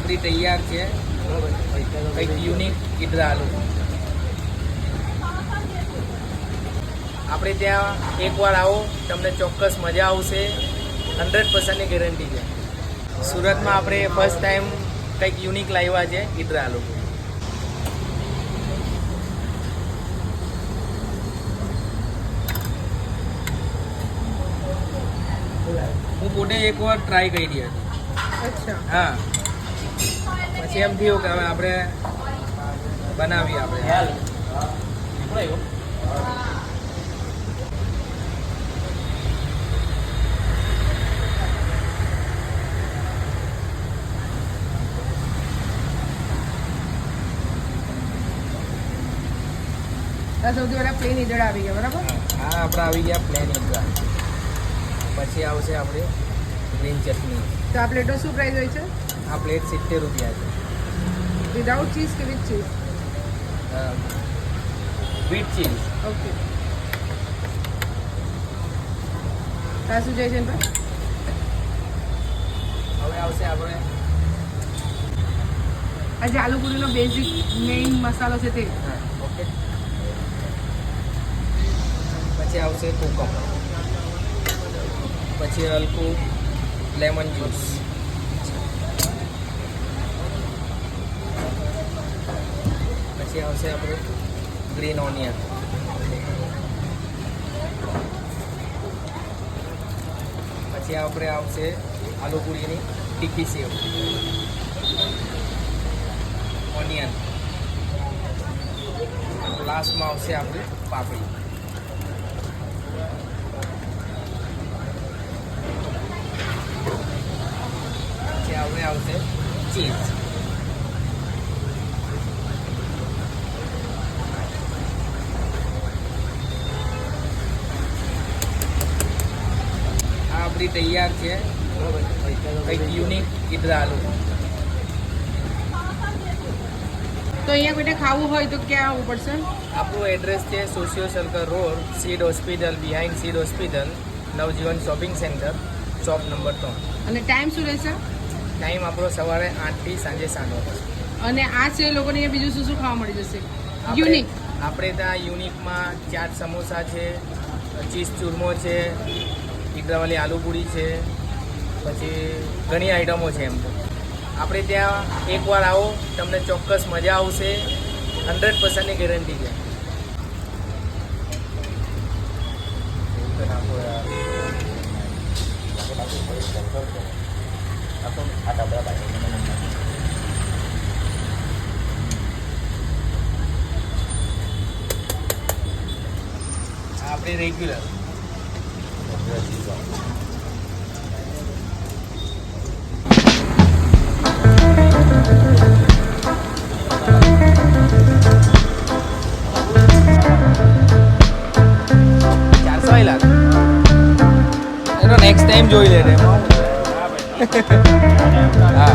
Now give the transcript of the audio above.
આપણી તૈયાર છે કંઈક યુનિક ઈદરા આલુ. આપણે ત્યાં એકવાર આવો, તમને ચોક્કસ મજા આવશે. 100%ની ગેરંટી છે. સુરતમાં આપણે ફર્સ્ટ ટાઈમ કંઈક યુનિક લાવ્યા છે ઈદરા આલુ. હું પોતે એકવાર ટ્રાય કરી હતી. અચ્છા. હા, પછી એમ થયું કે હવે આપણે બનાવીએ આપણે. સૌથી પહેલા પ્લેન ઈદડા આવી ગયા, બરાબર? હા, આપણે આવી ગયા પ્લેન ઈદરા. પછી આવશે આપણે ગ્રીન ચટણી. તો આ પ્લેટનો શું પ્રાઇસ હોય છે? આ પ્લેટ 70 રૂપિયા છે. વિધાઉટ ચીઝ કે with cheese? With cheese. Okay. આ શું જાય છે એમ? હવે આવશે આપણે આજે આલુ પૂરીનો બેઝિક મેઇન મસાલો છે તે. ઓકે. પછી આવશે કોકમ. પછી હલકું લેમન જ્યુસ. પછી આવશે આપણે ગ્રીન ઓનિયન. પછી આપણે આવશે આલુ પૂરીની ટીકી સેવ, ઓનિયન. લાસ્ટમાં આવશે આપણી પાપડી. હવે આવશે ચીઝ. આ આપણી તૈયાર છે કંઈક યુનિક ઈદરા આલુ. તો અહીંયા કોઈને ખાવું હોય તો ક્યાં આવવું પડશે? આપણું એડ્રેસ છે સોશિયો સર્કલ રોડ, સીડ હોસ્પિટલ, બિહાઇન્ડ સીડ hospital, Navjivan shopping centre, shop number 3. અને ટાઈમ શું રહેશે? ટાઈમ આપણો સવારે 8 થી સાંજે 7 વાગે. અને આ છે લોકોને અહીંયા બીજું શું શું ખાવા મળી જશે યુનિક? આપણે ત્યાં યુનિકમાં ચાટ સમોસા છે, ચીઝ ચૂરમો છે, ઈદરાવાળી આલુ પૂરી છે, પછી ઘણી આઈટમો છે. એમ તો આપણે ત્યાં એકવાર આવો, તમને ચોક્કસ મજા આવશે. 100%ની ગેરંટી છે. આપણે રેગ્યુલર એનો નેક્સ્ટ ટાઈમ જોઈ લે. હા,